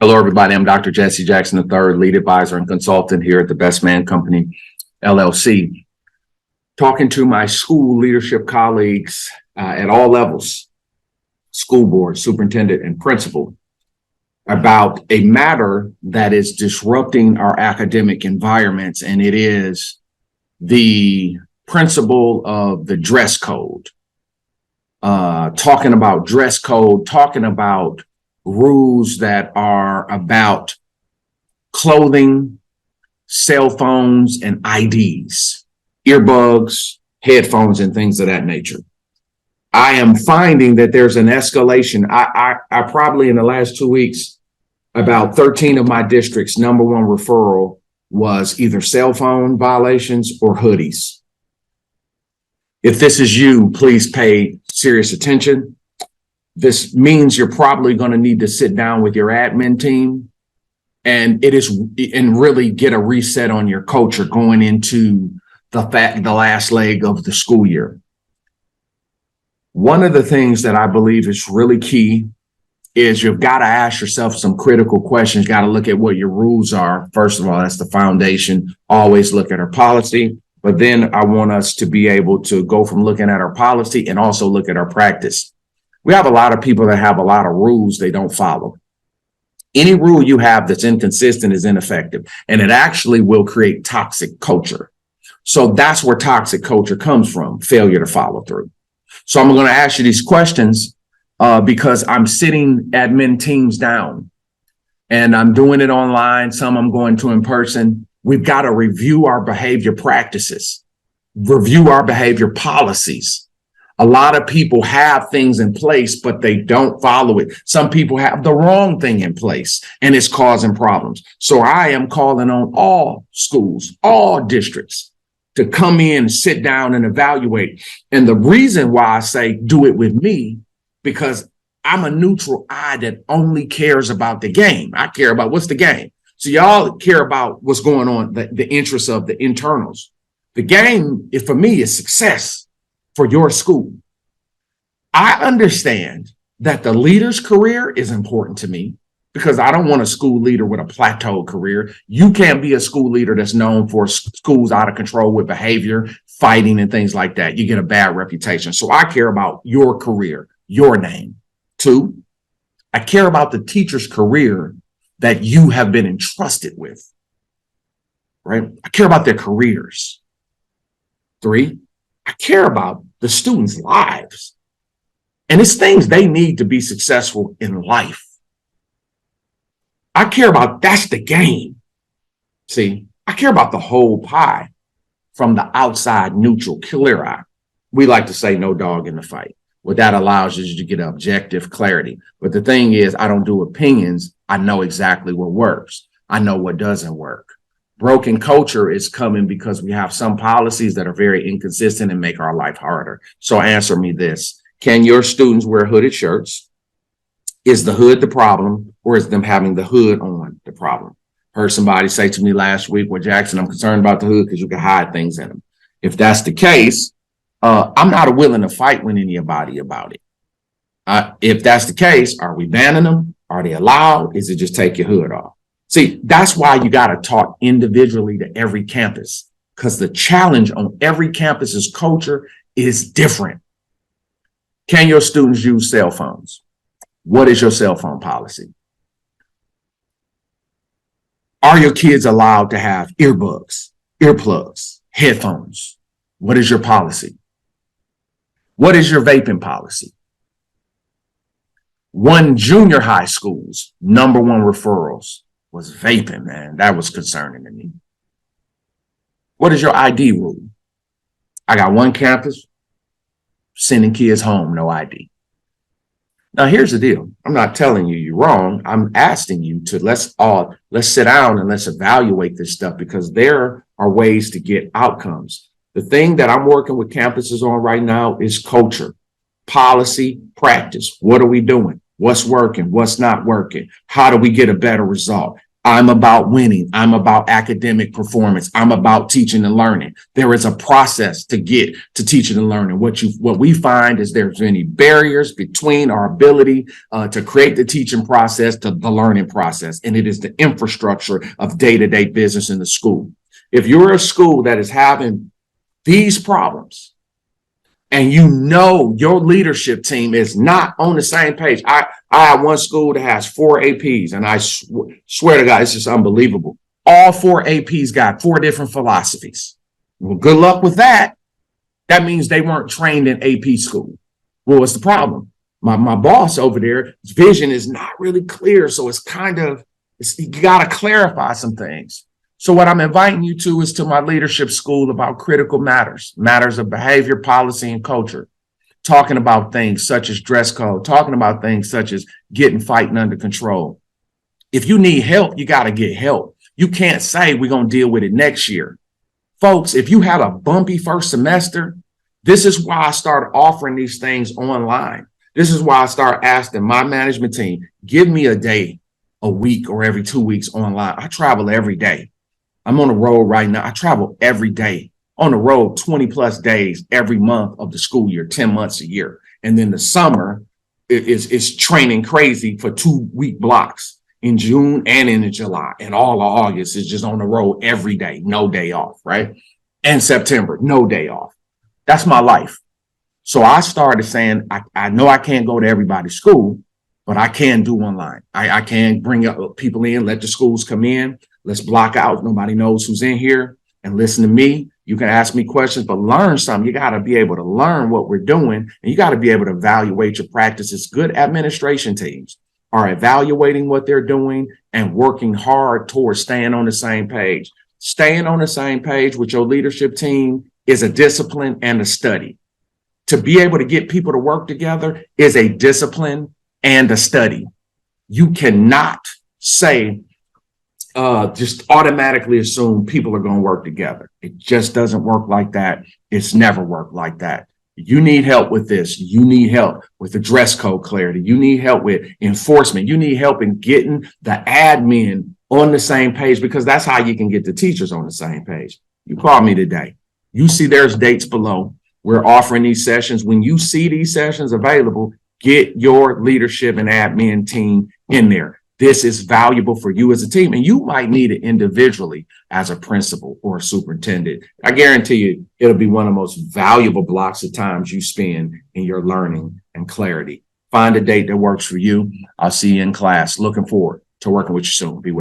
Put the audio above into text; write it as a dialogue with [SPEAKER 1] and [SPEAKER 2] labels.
[SPEAKER 1] Hello, everybody. I'm Dr. Jesse Jackson III, lead advisor and consultant here at the Best Man Company, LLC. Talking to my school leadership colleagues at all levels, school board, superintendent, and principal, about a matter that is disrupting our academic environments, and it is the principle of the dress code. Talking about dress code, talking about rules that are about clothing, cell phones, and IDs, earbuds, headphones, and things of that nature. I am finding that there's an escalation. I probably in the last 2 weeks, about 13 of my districts, number one referral was either cell phone violations or hoodies. If this is you, please pay serious attention. This means you're probably going to need to sit down with your admin team and really get a reset on your culture going into the last leg of the school year. One of the things that I believe is really key is you've got to ask yourself some critical questions. Got to look at what your rules are. First of all, that's the foundation. Always look at our policy. But then I want us to be able to go from looking at our policy and also look at our practice. We have a lot of people that have a lot of rules they don't follow. Any rule you have that's inconsistent is ineffective, and it actually will create toxic culture. So that's where toxic culture comes from, failure to follow through. So I'm going to ask you these questions because I'm sitting admin teams down and I'm doing it online. Some I'm going to in person. We've got to review our behavior practices, review our behavior policies. A lot of people have things in place, but they don't follow it. Some people have the wrong thing in place, and it's causing problems. So I am calling on all schools, all districts to come in, sit down, and evaluate. And the reason why I say do it with me, because I'm a neutral eye that only cares about the game. I care about what's the game. So y'all care about what's going on, the interests of the internals. The game, for me, is success for your school. I understand that the leader's career is important to me because I don't want a school leader with a plateaued career. You can't be a school leader that's known for schools out of control with behavior, fighting, and things like that. You get a bad reputation. So I care about your career, your name. 2, I care about the teacher's career that you have been entrusted with, right? I care about their careers. 3, I care about the students' lives. And it's things they need to be successful in life. I care about, that's the game. See, I care about the whole pie from the outside neutral, clear eye. We like to say no dog in the fight. What that allows is to get objective clarity. But the thing is, I don't do opinions. I know exactly what works. I know what doesn't work. Broken culture is coming because we have some policies that are very inconsistent and make our life harder. So answer me this. Can your students wear hooded shirts? Is the hood the problem, or is them having the hood on the problem? Heard somebody say to me last week, well, Jackson, I'm concerned about the hood because you can hide things in them. If that's the case, I'm not willing to fight with anybody about it. If that's the case, are we banning them? Are they allowed? Is it just take your hood off? See, that's why you got to talk individually to every campus, because the challenge on every campus's culture is different. Can your students use cell phones? What is your cell phone policy? Are your kids allowed to have earbuds, earplugs, headphones? What is your policy? What is your vaping policy? One junior high school's number one referrals was vaping, man. That was concerning to me. What is your ID rule? I got one campus sending kids home, no ID. Now, here's the deal. I'm not telling you you're wrong. I'm asking you to let's sit down and let's evaluate this stuff, because there are ways to get outcomes. The thing that I'm working with campuses on right now is culture, policy, practice. What are we doing? What's working? What's not working? How do we get a better result? I'm about winning. I'm about academic performance. I'm about teaching and learning. There is a process to get to teaching and learning. What we find is there's many barriers between our ability to create the teaching process to the learning process. And it is the infrastructure of day-to-day business in the school. If you're a school that is having these problems, and you know your leadership team is not on the same page. I have one school that has 4 APs, and I swear to God, it's just unbelievable. All 4 APs got 4 different philosophies. Well, good luck with that. That means they weren't trained in AP school. Well, what's the problem? My boss over there, his vision is not really clear, so you got to clarify some things. So what I'm inviting you to is to my leadership school about critical matters of behavior, policy, and culture, talking about things such as dress code, talking about things such as getting fighting under control. If you need help, you got to get help. You can't say we're going to deal with it next year. Folks, if you had a bumpy first semester, this is why I started offering these things online. This is why I started asking my management team, give me a day, a week, or every 2 weeks online. I travel every day. I'm on the road right now. I travel every day, on the road 20 plus days every month of the school year, 10 months a year. And then the summer is training crazy for 2-week blocks in June and in July. And all of August is just on the road every day, no day off, right? And September, no day off. That's my life. So I started saying, I know I can't go to everybody's school, but I can do online. I can bring up people in, let the schools come in. Let's block out. Nobody knows who's in here, and listen to me. You can ask me questions, but learn something. You got to be able to learn what we're doing, and you got to be able to evaluate your practices. Good administration teams are evaluating what they're doing and working hard towards staying on the same page. Staying on the same page with your leadership team is a discipline and a study. To be able to get people to work together is a discipline and a study. You cannot say, just automatically assume people are going to work together. It just doesn't work like that. It's never worked like that. You need help with this. You need help with the dress code clarity. You need help with enforcement. You need help in getting the admin on the same page, because that's how you can get the teachers on the same page. You call me today. You see there's dates below. We're offering these sessions. When you see these sessions available, get your leadership and admin team in there. This is valuable for you as a team, and you might need it individually as a principal or a superintendent. I guarantee you it'll be one of the most valuable blocks of times you spend in your learning and clarity. Find a date that works for you. I'll see you in class. Looking forward to working with you soon. Be well.